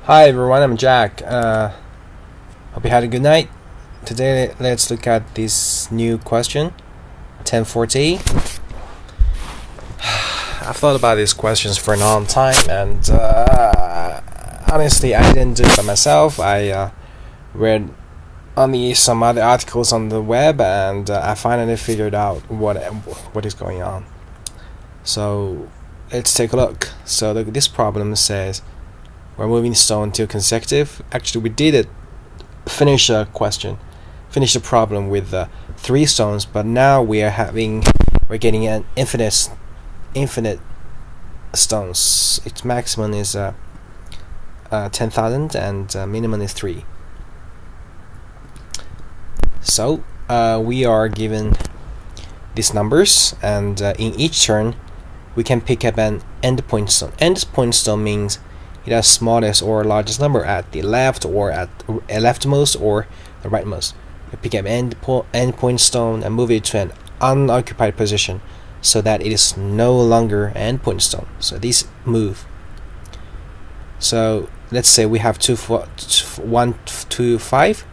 Hi everyone, I'm Jack. Hope you had a good night. Today let's look at this new question, 1040. I've thought about these questions for a long time and honestly I didn't do it by myself. I read some other articles on the web and I finally figured out what is going on. So let's take a look. So this problem says we're moving stone to consecutive. Actually, we did it. Finish the problem with 3 stones, but now we're getting an infinite stones. Its maximum is 10,000 and minimum is 3. So we are given these numbers, and in each turn we can pick up an endpoint stone. Endpoint stone means it has smallest or largest number at the left or at leftmost or the rightmost. You pick up endpoint stone and move it to an unoccupied position so that it is no longer an endpoint stone. So these move. So let's say we have 1 to 5.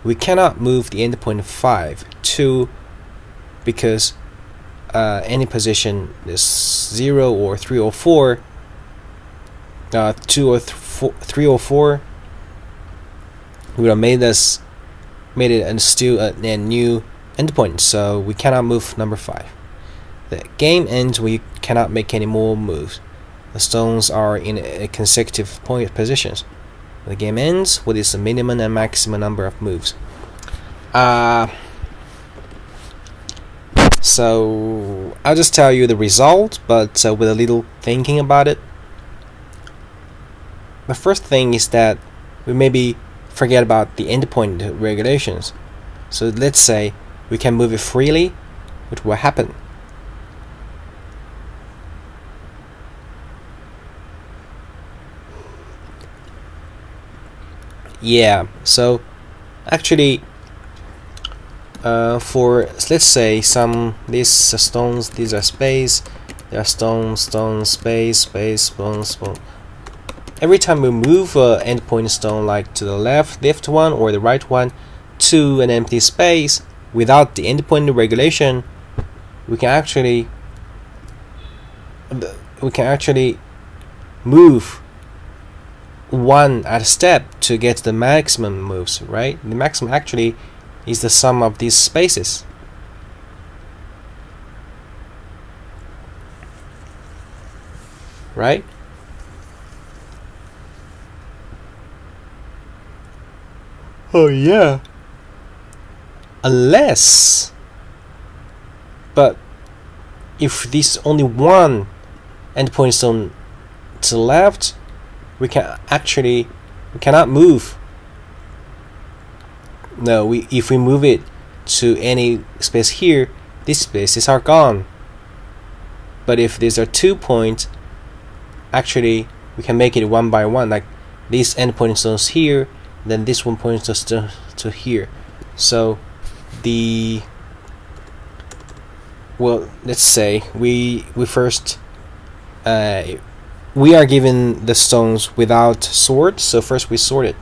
We cannot move the endpoint 5 to because any position is 0 or 3 or 4. 2 or 3 or 4 would have made it and still a new endpoint, so we cannot move number 5. The game ends, we cannot make any more moves. The stones are in a consecutive point positions. The game ends, what is the minimum and maximum number of moves? So I'll just tell you the result, but with a little thinking about it. The first thing is that we maybe forget about the endpoint regulations. So let's say we can move it freely, what will happen? Yeah, so actually for let's say these stones, these are space, they are stones, space, stones. Every time we move an endpoint stone, like to the left one or the right one, to an empty space without the endpoint regulation, we can actually move one at a step to get the maximum moves, right? The maximum actually is the sum of these spaces. Right? Oh yeah. But if this only one endpoint stone to the left, we cannot move. No, if we move it to any space here, these spaces are gone. But if these are 2 points, actually we can make it one by one, like these endpoint stones here, then this one points us to here. So let's say we first we are given the stones without sort, so first we sort it.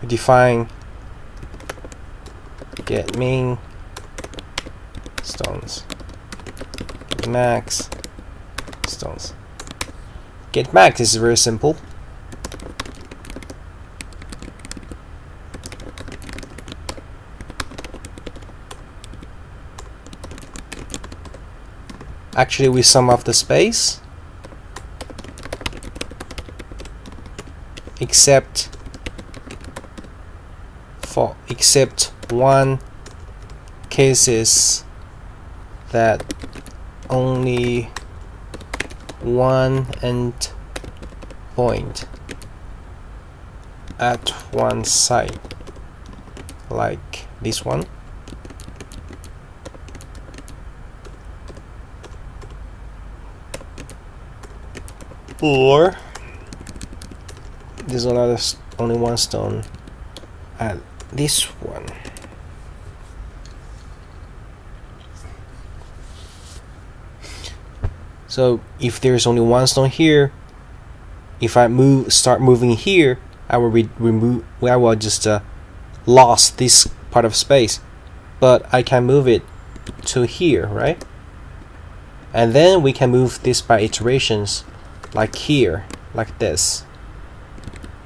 We define get min stones, get max stones. Get max is very simple. Actually, we sum up the space except one cases that only one end point at one side, like this one. Or there's only one stone at this one. So if there's only one stone here, if I start moving here, I will just lost this part of space. But I can move it to here, right? And then we can move this by iterations, like here, like this,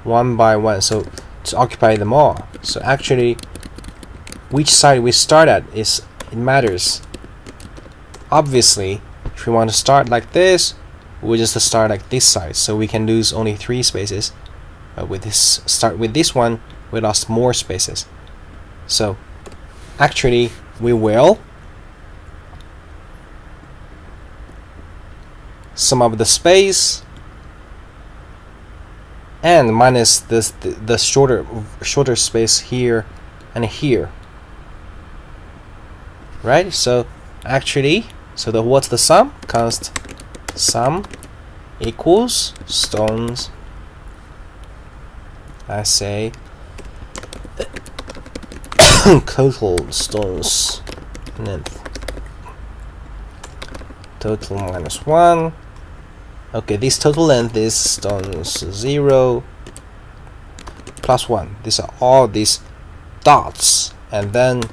one by one, so to occupy them all. So actually, which side we start at it matters. Obviously, if we want to start like this, we just start like this side, so we can lose only 3 spaces. With this, start with this one, we lost more spaces. So actually, we will sum up the space and minus this the shorter space here and here, right? So actually, what's the sum? Const sum equals stones, I say total stones length, total minus 1. Okay, this total length is stones 0 plus 1. These are all these dots, and then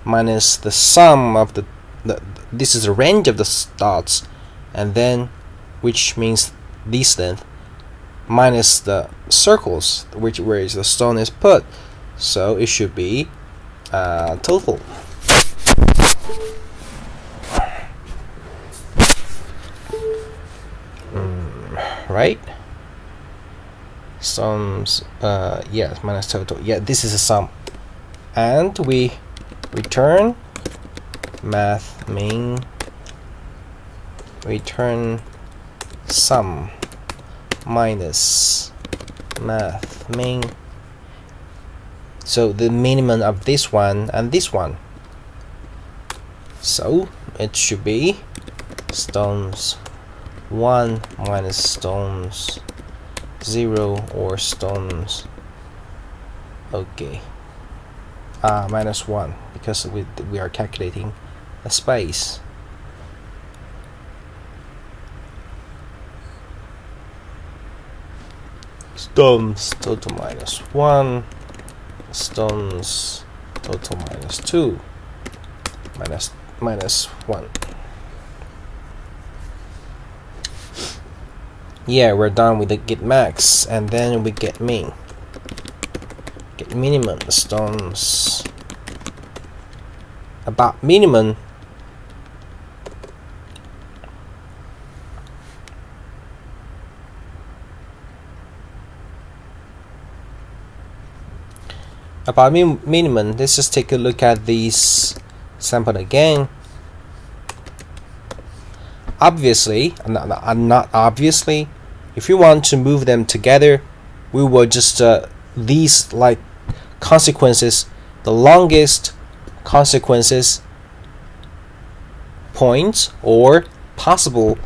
minus the sum of the this is the range of the dots, and then which means this length minus the circles where the stone is put. So it should be total. Right? Sums, yes, minus total. Yeah, this is a sum. And we return math main, return sum minus math main. So the minimum of this one and this one. So it should be stones 1 minus stones 0 or stones, okay, minus 1, because we are calculating a space. Stones total minus 1, stones total minus 2, minus 1. Yeah, we're done with the get max, and then we get min. Get minimum stones. About minimum, minimum, let's just take a look at these sample again. Obviously, not obviously, if you want to move them together, we will just these like consequences, the longest consequences points or possible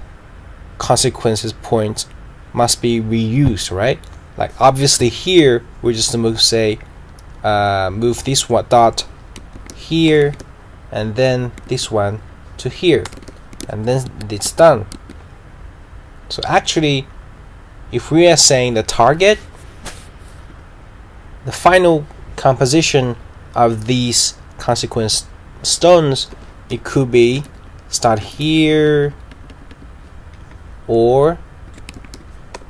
consequences points must be reused, right? Like obviously here we're just move move this one dot here, and then this one to here, and then it's done. So actually, if we are saying the target, the final composition of these consequence stones, it could be start here or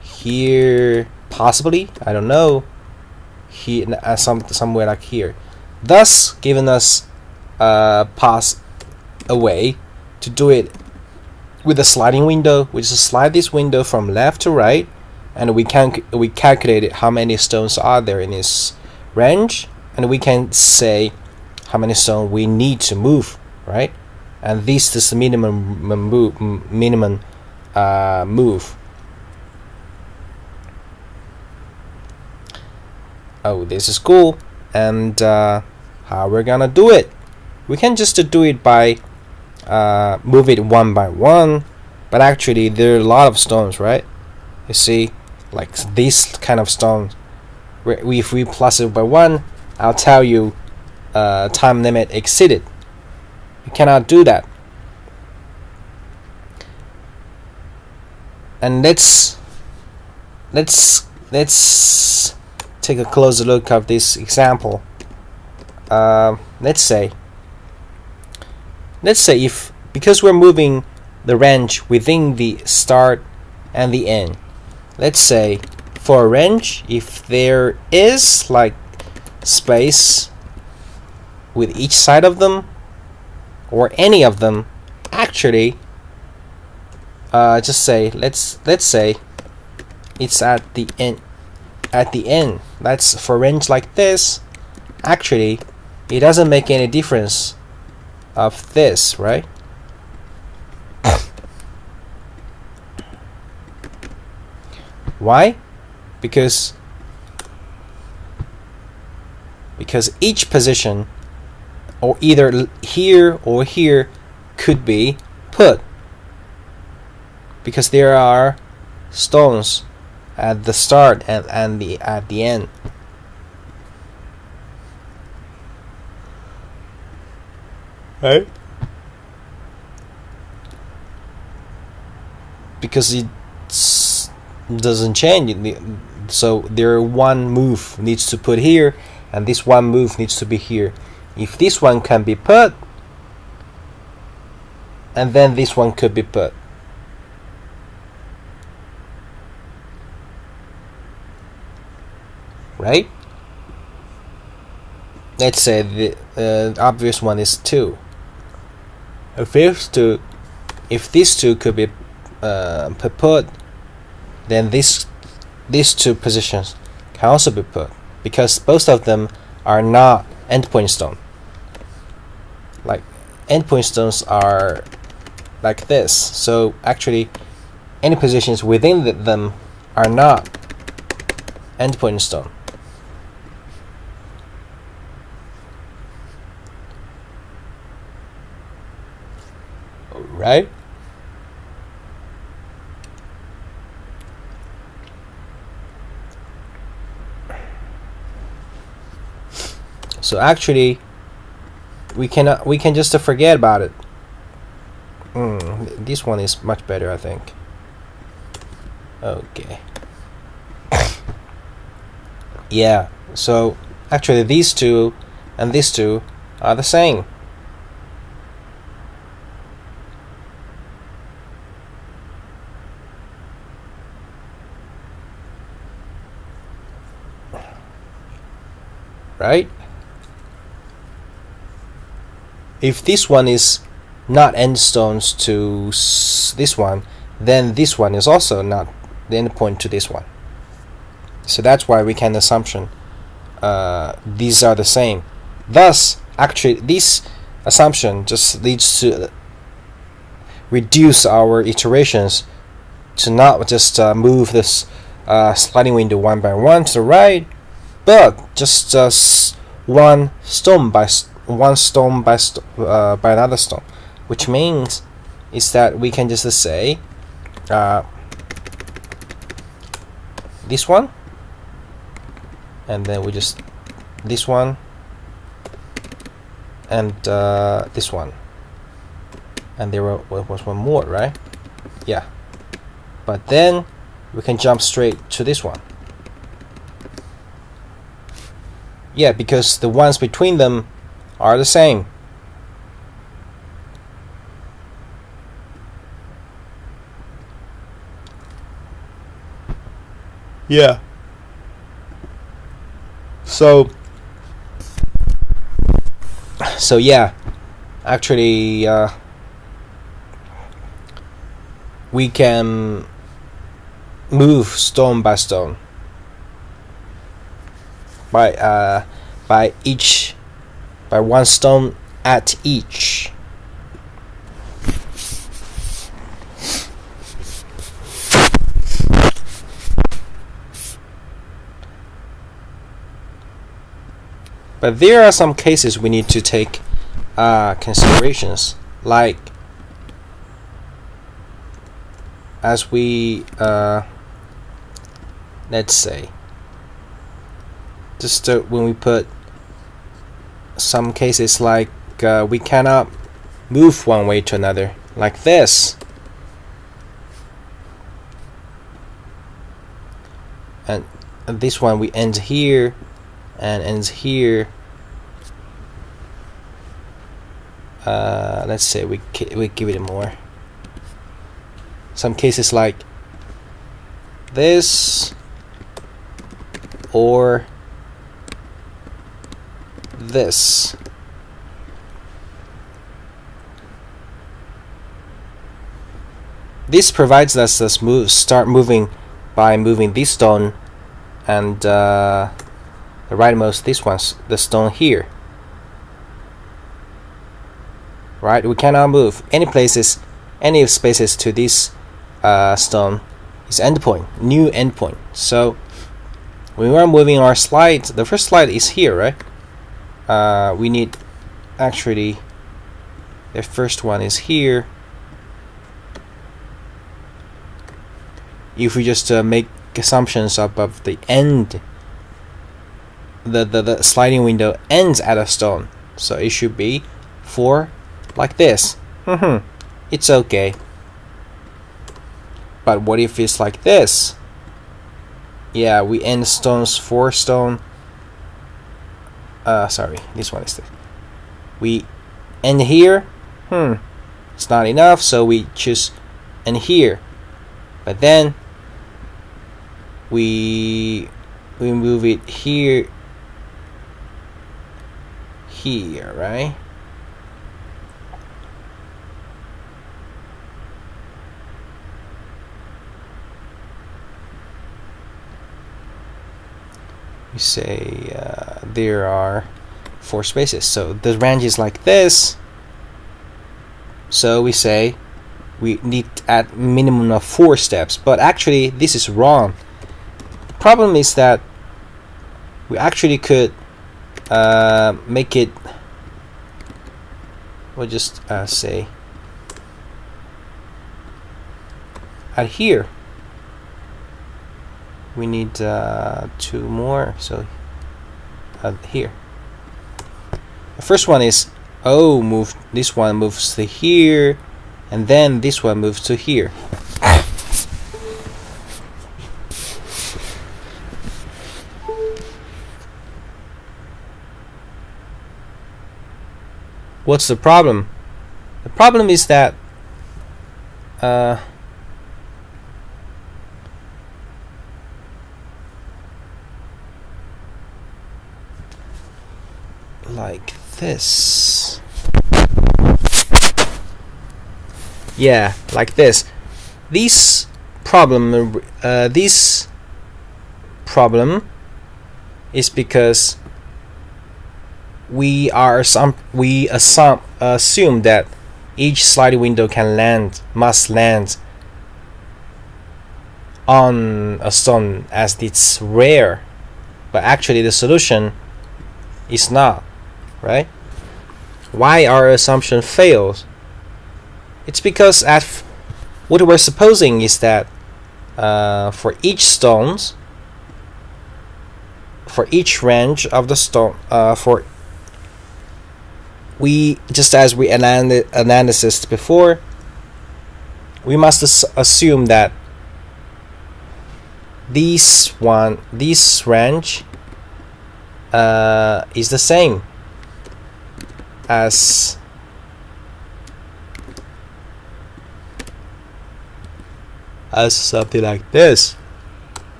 here, possibly, I don't know, here, somewhere like here, thus giving us a way to do it with a sliding window. We just slide this window from left to right, and we calculate how many stones are there in this range, and we can say how many stones we need to move, right? And this is the minimum move. Oh, this is cool. And how we're gonna do it? We can just do it by move it one by one, but actually there are a lot of stones, right? You see, like this kind of stone, if we plus it by one, I'll tell you time limit exceeded. You cannot do that. And let's take a closer look at this example. Let's say if, because we're moving the range within the start and the end, let's say for a range, if there is like space with each side of them or any of them, actually just say let's say it's at the end. That's for range like this. Actually, it doesn't make any difference of this, right? Why? Because each position, or either here or here, could be put, because there are stones at the start and at the end. Right? Because it doesn't change. So there one move needs to put here, and this one move needs to be here. If this one can be put, and then this one could be put. Right? Let's say the obvious one is 2. If these two could be put, then these two positions can also be put, because both of them are not endpoint stone. Like endpoint stones are like this, so actually any positions within them are not endpoint stone. Right? So actually we can just forget about it. This one is much better, I think. Okay. Yeah, so actually these two and these two are the same. Right? If this one is not end stones to this one, then this one is also not the endpoint to this one. So that's why we can assumption these are the same. Thus, actually, this assumption just leads to reduce our iterations to not just move this sliding window one by one to the right, but just one stone by another stone, which means is that we can just say this one, and then we just this one and this one, and there was one more, right? Yeah, but then we can jump straight to this one. Yeah, because the ones between them are the same. Yeah. So yeah, actually we can move stone by stone by one stone at each. But there are some cases we need to take considerations, like as we let's say just when we put some cases like we cannot move one way to another, like this. And this one we end here and ends here. Let's say we give it more. Some cases like this or this. This provides us this start moving by moving this stone and the rightmost, this one's the stone here. Right, we cannot move any places, any spaces to this stone is endpoint, new endpoint. So when we are moving our slide, the first slide is here, right? We need actually the first one is here. If we just make assumptions of the end, the sliding window ends at a stone, so it should be 4 like this. It's okay. But what if it's like this? Yeah, we end stones 4 stone. Sorry, this one is this. We end here. It's not enough, so we choose end here. But then we move it here, right? We say there are 4 spaces, so the range is like this. So we say we need at minimum of 4 steps, but actually this is wrong. The problem is that we actually could make it, we'll just say at here we need 2 more, so here the first one is move, this one moves to here, and then this one moves to here. What's the problem? The problem is that like this. Yeah, like this. This problem is because we assume that each sliding window must land on a stone as it's rare, but actually the solution is not, right? Why our assumption fails? It's because what we're supposing is that for each stones, for each range of the stone, we, just as we analysis before, we must assume that this range is the same as something like this.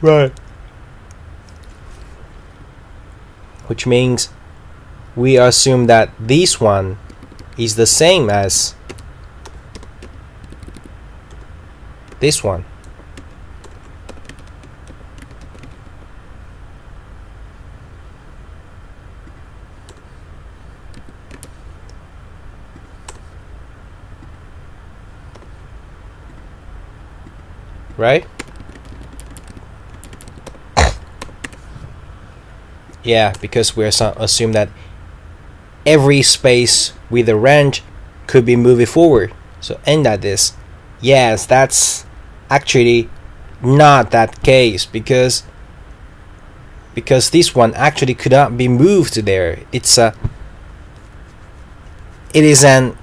Right. Which means we assume that this one is the same as this one. Right? Yeah, because we assume that every space with a range could be moving forward. So end at this. Yes, that's actually not that case, because because this one actually could not be moved there. It is an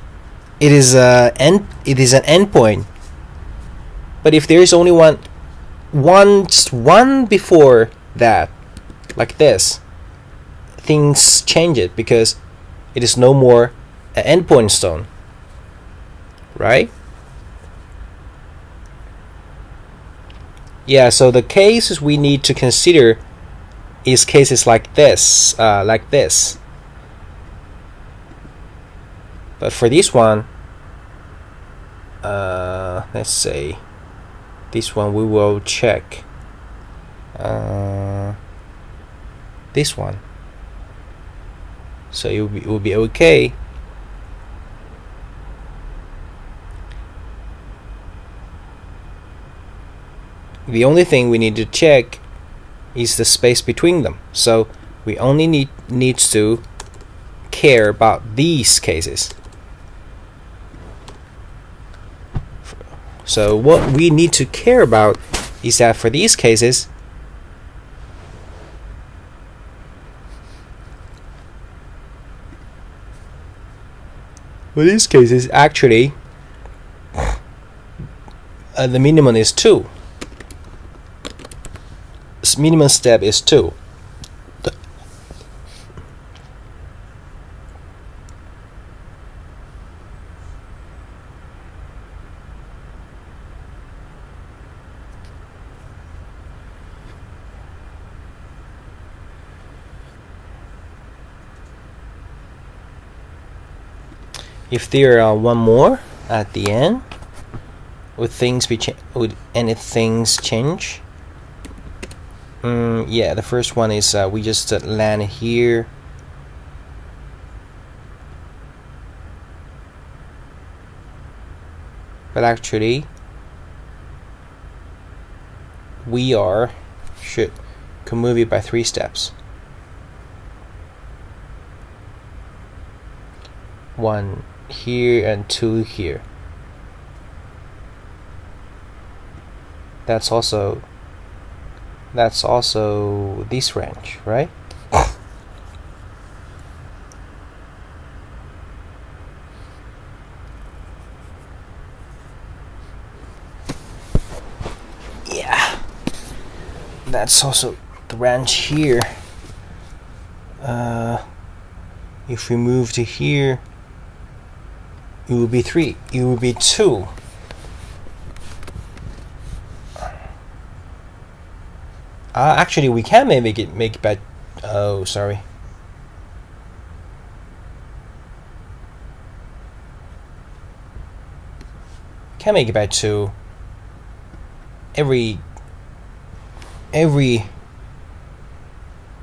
endpoint. But if there is only one before that, like this, things change it because it is no more an endpoint stone, right? Yeah, so the cases we need to consider is cases like this, But for this one, let's say this one we will check this one, so it will be okay. The only thing we need to check is the space between them, so we only needs to care about these cases. So what we need to care about is that for these cases, actually the minimum is 2. Minimum step is 2. If there are one more at the end, would any things change? Yeah, the first one is we just land here. But actually, we should move it by 3 steps. 1 here and 2 here. That's also this range, right? Yeah, that's also the range here. If we move to here, it will be 3. It will be 2. Actually, we can make it by. Oh, sorry. Can make it by 2. Every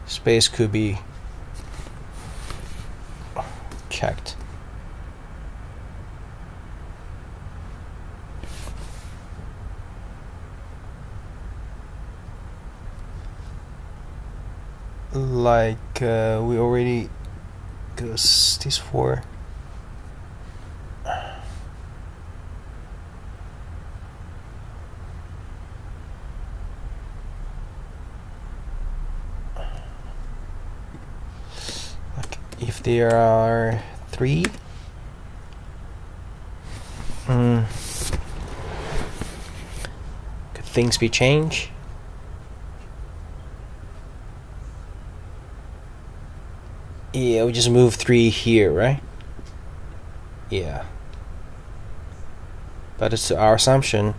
space could be checked. Like we already goes this 4. Like if there are 3, could things be changed? Yeah, we just move 3 here, right? Yeah. But it's our assumption.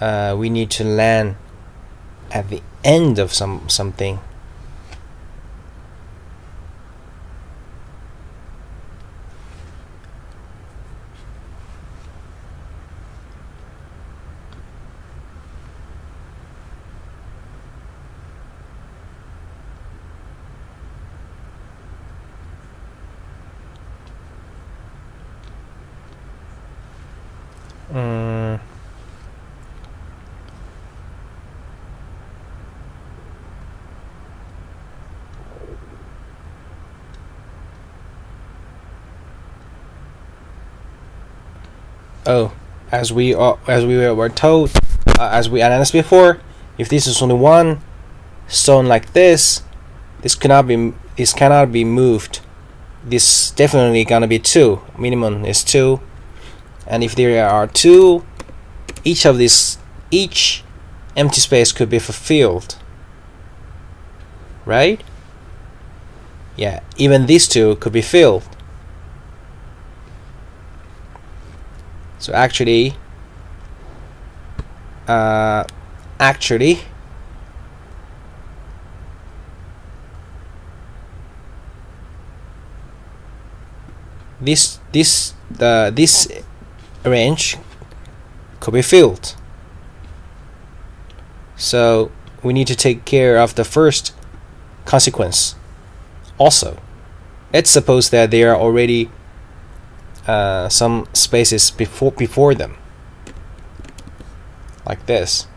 We need to land at the end of something. Oh, as we were told, as we analyzed before, if this is only one stone like this, This cannot be moved. This definitely gonna be 2. Minimum is 2. And if there are 2, each empty space could be fulfilled. Right? Yeah, even these 2 could be filled. So actually this range could be filled. So we need to take care of the first consequence also. Let's suppose that there are already some spaces before them, like this.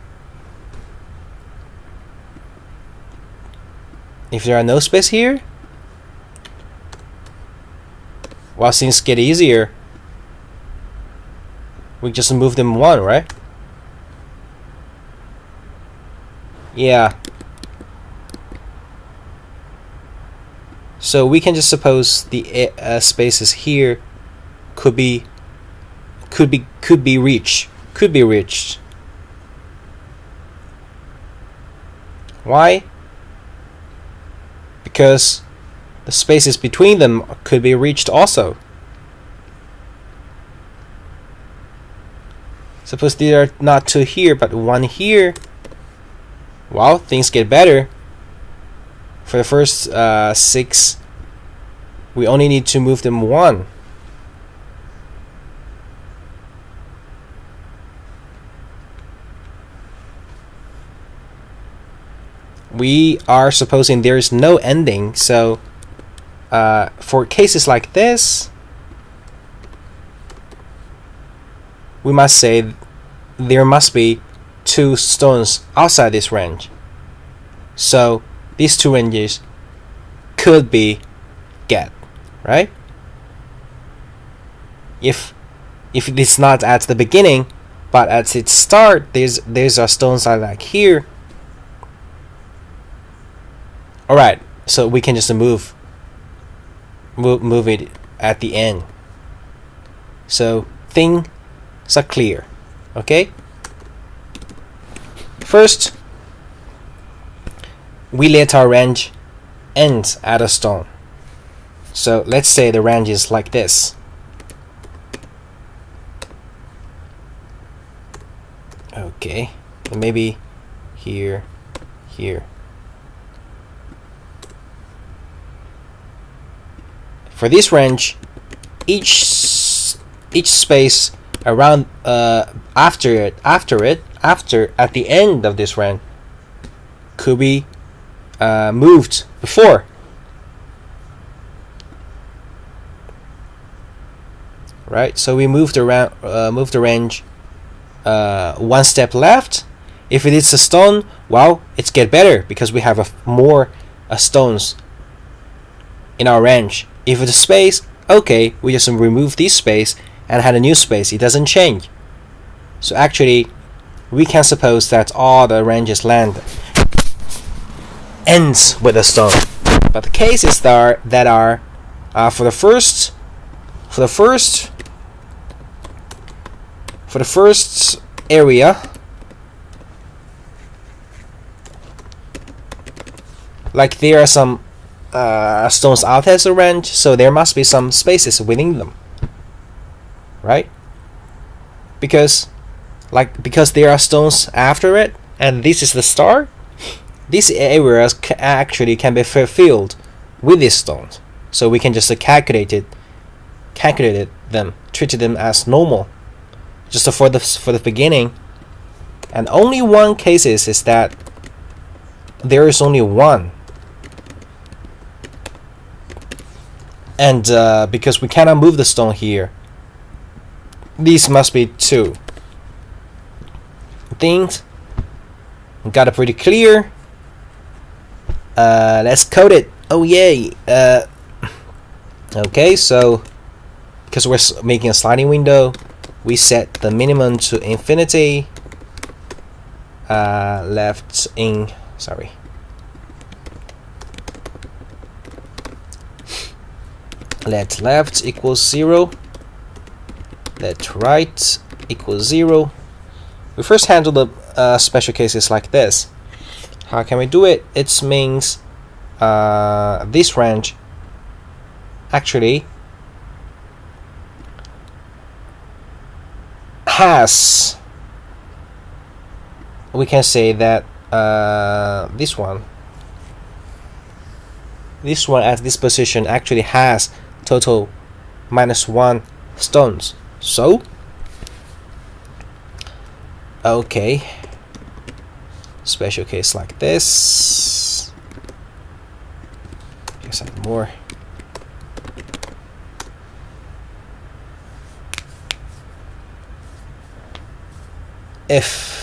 If there are no space here, well, things get easier. We just move them 1, right? Yeah. So we can just suppose the spaces here could be reached. Why? Because the spaces between them could be reached also. Suppose there are not 2 here, but 1 here. Well, things get better. For the first 6, we only need to move them 1. We are supposing there is no ending, so for cases like this, we must say there must be 2 stones outside this range. So these 2 ranges could be get, right? If it's not at the beginning, but at its start, there's a stones like here. Alright, so we can just move it at the end. So things are clear. Okay? First, we let our range end at a stone. So let's say the range is like this. Okay, and maybe here. For this range, each space around after at the end of this range could be moved before. Right, so we moved the range 1 step left. If it is a stone, well, it's get better because we have more stones in our range. If it's a space, okay, we just remove this space and add a new space. It doesn't change. So actually, we can suppose that all the ranges ends with a stone. But the cases that are for the first area, like there are some stones outside the range, so there must be some spaces within them, right? Because there are stones after it, and this is the start. These areas actually can be filled with these stones, so we can just calculate them, treat them as normal, just for the beginning. And only one case is that there is only 1. And because we cannot move the stone here, these must be 2. Things got it pretty clear. Let's code it. Oh yay! Okay, so because we're making a sliding window, we set the minimum to infinity. let left equals 0, let right equals 0. We first handle the special cases like this. How can we do it? It means this range actually has, we can say that this one at this position actually has total -1 stones. So okay, special case like this. Just add more. If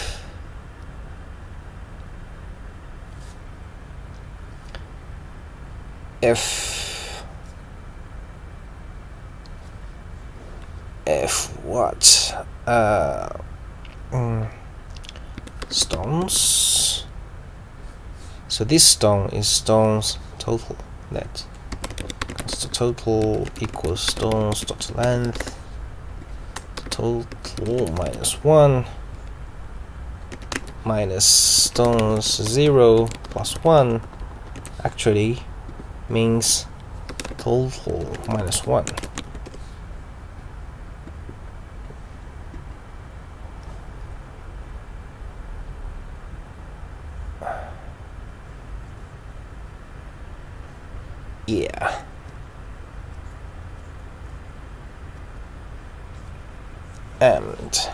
what stones, so this stone is stones total, that the total equals stones dot length total -1 minus stones 0 plus 1 actually means total -1. Yeah. And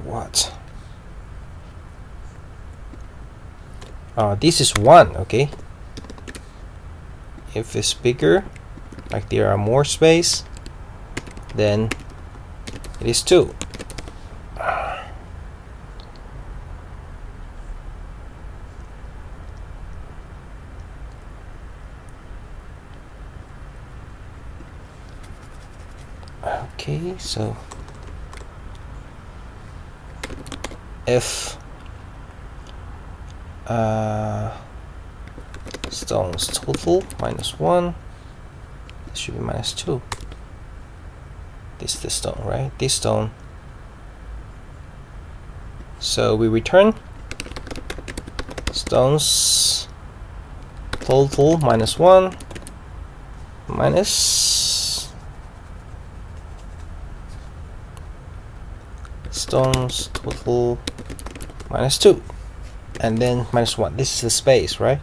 what? This is 1, okay? If it's bigger, like there are more space, then it is 2. Okay, so if stones total -1, this should be -2. This is the stone, right? This stone. So we return stones total -1 minus stones total -2, and then -1. This is the space, right?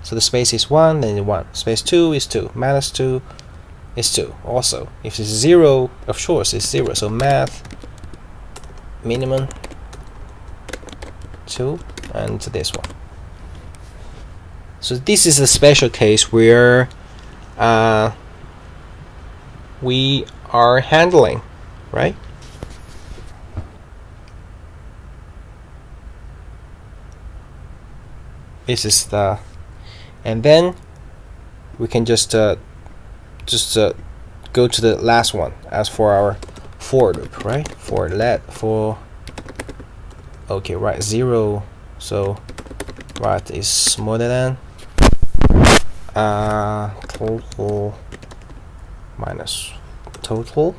So the space is 1, then 1. Space 2 is 2. -2 is 2. Also, if it's 0, of course it's 0. So math minimum 2, and this one. So this is a special case where we are handling, right? This is the, and then we can just go to the last one as for our for loop, right? For okay, right, 0. So right is smaller than total minus total,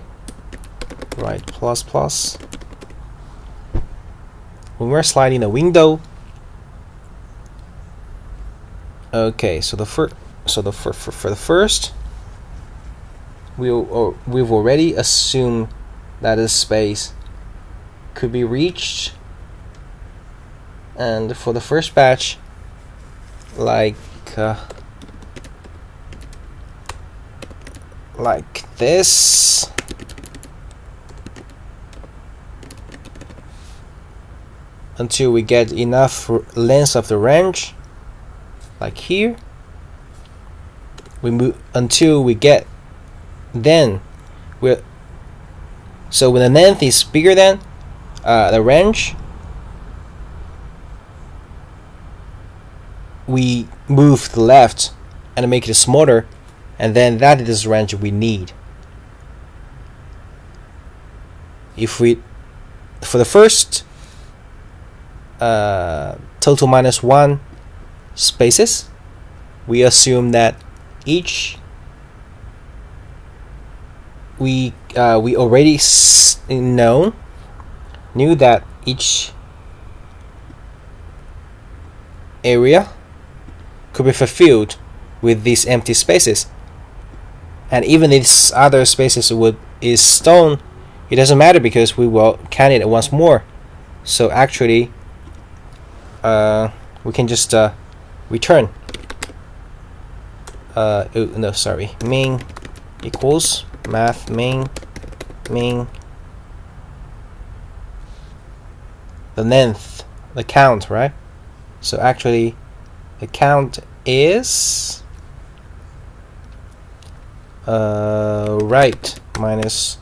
right, plus. When we're sliding the window, okay, so for the first, we've already assumed that the space could be reached, and for the first batch, like this, until we get enough length of the range, like here, we move until we get, then so when the length is bigger than the range, we move to the left and make it smaller, and then that is the range we need. if we, for the first total minus 1 spaces, we assume that each we already knew that each area could be fulfilled with these empty spaces, and even if these other spaces is stone, it doesn't matter because we will count it once more. So actually we can just return main equals math main the length, the count, right? So actually the count is right minus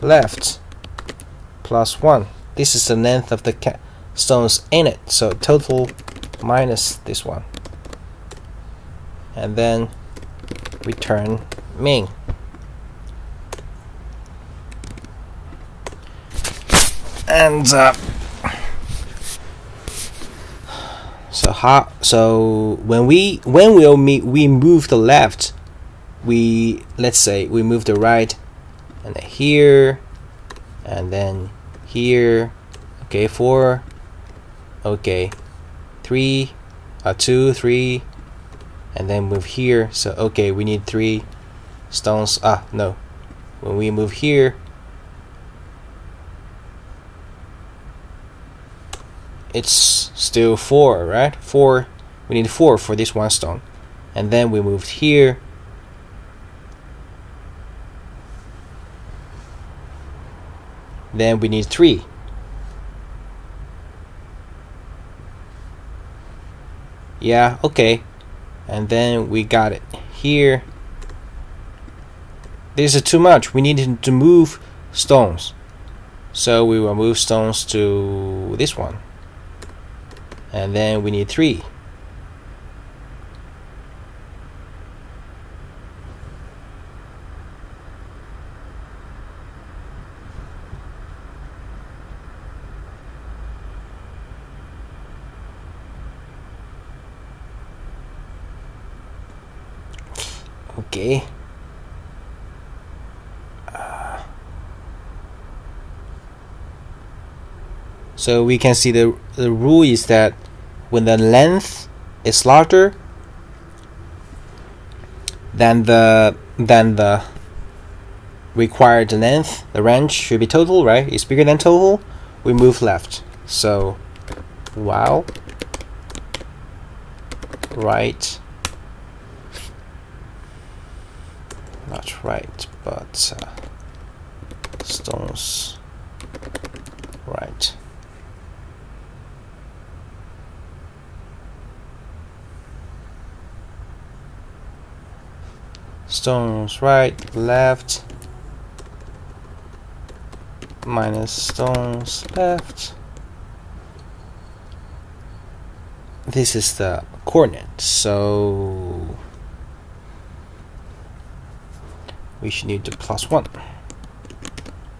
left plus 1. This is the length of the stones in it, so total minus this one, and then return main. And so when we move the left, let's say we move the right, and then here, and then here. Okay, 4. Okay, 3, 2, 3, and then move here. So okay, we need 3 stones. No, when we move here, it's still 4, right? 4. We need 4 for this one stone, and then we moved here. Then we need 3. Yeah, okay. And then we got it here. This is too much. We need to move stones. So we will move stones to this one. And then we need 3. Okay. So we can see the rule is that when the length is larger than the required length, the range should be total, right? It's bigger than total, we move left. So while right, not right, but stones right. Stones right, left, minus stones left. This is the coordinate, so we should need the plus 1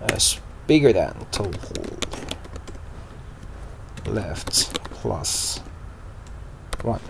as bigger than total left plus 1.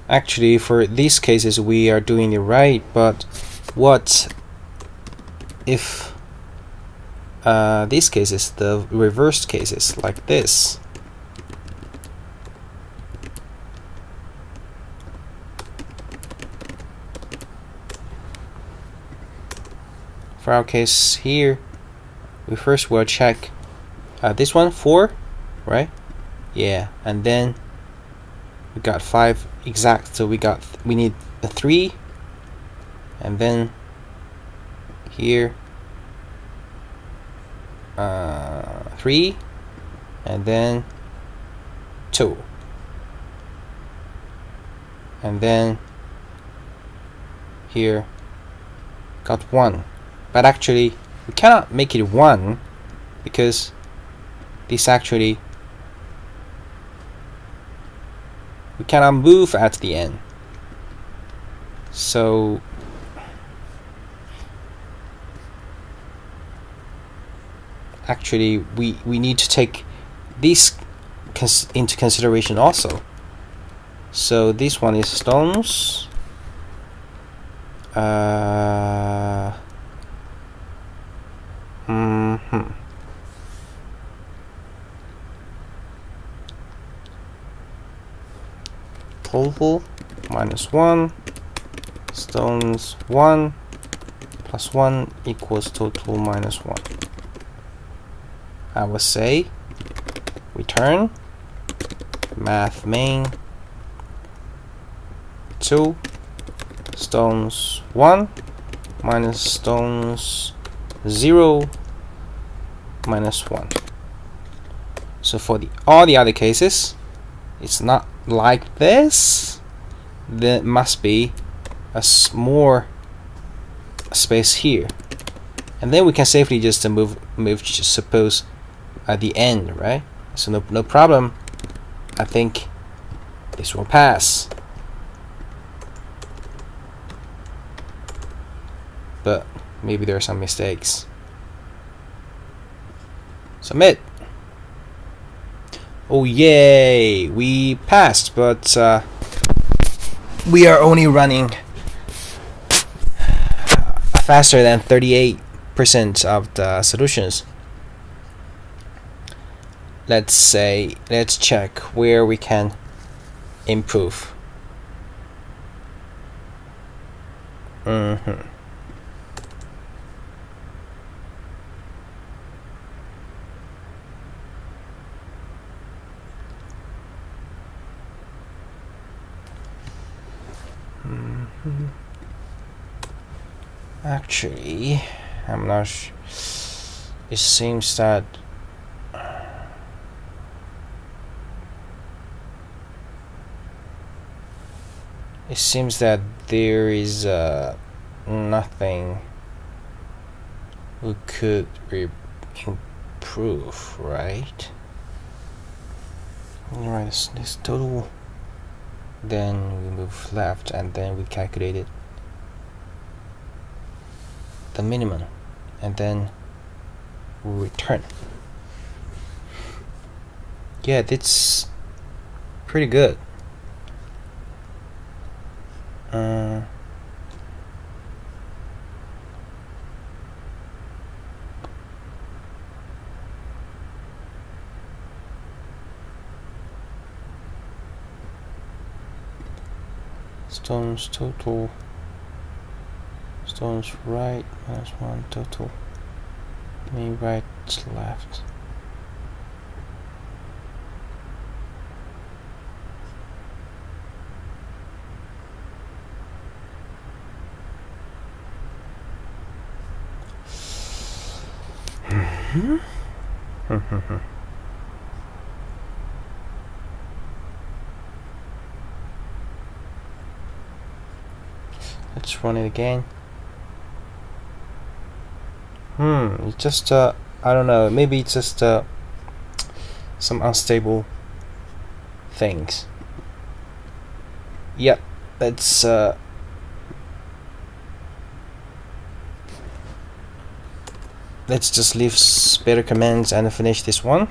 Actually, for these cases we are doing it right, but what if these cases, the reversed cases, like this? For our case here, we first will check this one, 4, right? Yeah, and then we got 5 exact, so we need a 3, and then here 3, and then 2. and then here got 1, but actually we cannot make it 1 because this actually we cannot move at the end. So actually we need to take this into consideration also. So this one is stones. Total minus 1, stones 1 plus 1 equals total minus 1. I will say return math main 2 stones 1 minus stones 0 minus 1. So for all the other cases, it's not like this. There must be a more space here, and then we can safely just move suppose at the end, right? So no problem. I think this will pass, but maybe there are some mistakes. Submit. Oh yay, we passed, but we are only running faster than 38% of the solutions. Let's check where we can improve. Actually, I'm not sure. It seems that there is nothing we could improve, right? Alright, this total. Then we move left, and then we calculated the minimum, and then we return. Yeah, that's pretty good. Stones total, stones right minus 1 total, mean right left. Let's run it again. It's just I don't know, maybe it's just some unstable things. Yep, let's just leave better commands and finish this one.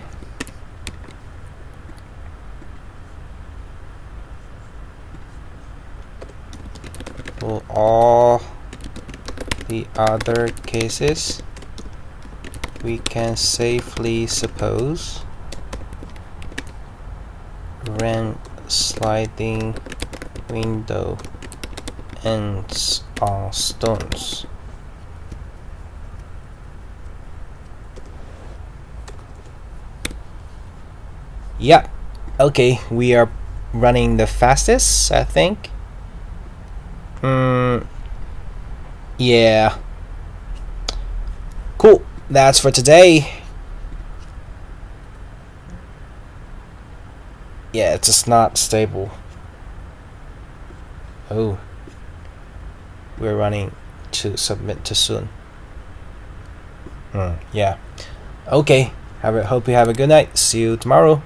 For all the other cases, we can safely suppose run sliding window ends on stones. Yeah, okay, we are running the fastest, I think. Yeah. Cool. That's for today. Yeah, it's just not stable. Oh, we're running to submit too soon. Yeah. Okay. Hope you have a good night. See you tomorrow.